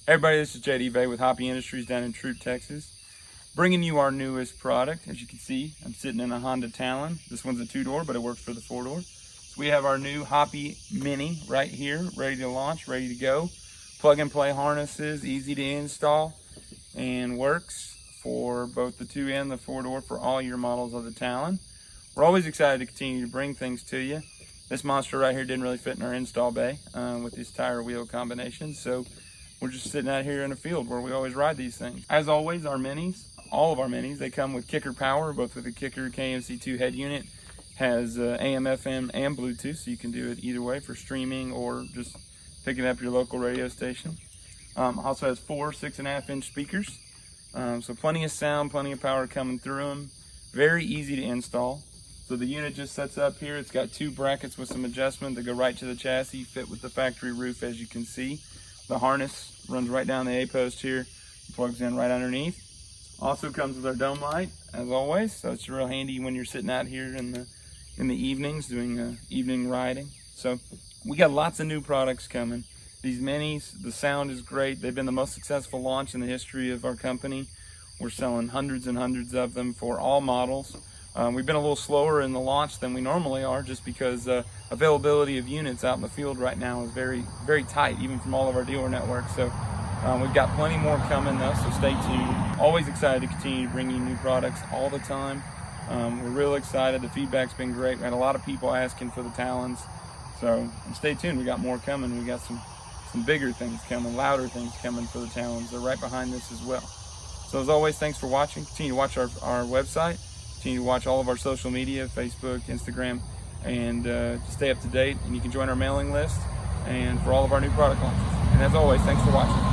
Hey everybody, this is JD with Hoppe Industries down in Troop, Texas. Bringing you our newest product. As you can see, I'm sitting in a Honda Talon. This one's a 2-door, but it works for the 4-door. So we have our new Hoppe Mini right here, ready to launch, ready to go. Plug and play harnesses, easy to install, and works for both the 2 and the 4-door for all your models of the Talon. We're always excited to continue to bring things to you. This monster right here didn't really fit in our install bay with this tire wheel combination, so we're just sitting out here in a field where we always ride these things. As always, our minis, all of our minis, they come with kicker power, both with the kicker KMC2 head unit, has AM, FM, and Bluetooth, so you can do it either way for streaming or just picking up your local radio station. Also has 4 6.5-inch speakers, so plenty of sound, plenty of power coming through them. Very easy to install. So the unit just sets up here. It's got 2 brackets with some adjustment that go right to the chassis, fit with the factory roof, as you can see. The harness runs right down the A-post here, plugs in right underneath. Also comes with our dome light, as always, so it's real handy when you're sitting out here in the evenings doing evening riding. So we got lots of new products coming. These minis, the sound is great. They've been the most successful launch in the history of our company. We're selling hundreds and hundreds of them for all models. We've been a little slower in the launch than we normally are, just because availability of units out in the field right now is very, very tight, even from all of our dealer networks. So we've got plenty more coming though, so stay tuned. Always excited to continue to bring you new products all the time. We're real excited. The feedback's been great. We had a lot of people asking for the Talons. So stay tuned. We got more coming. We got some bigger things coming, louder things coming for the Talons. They're right behind this as well. So as always, thanks for watching. Continue to watch our website. Continue to watch all of our social media, Facebook, Instagram, and to stay up to date. And you can join our mailing list and for all of our new product launches. And as always, thanks for watching.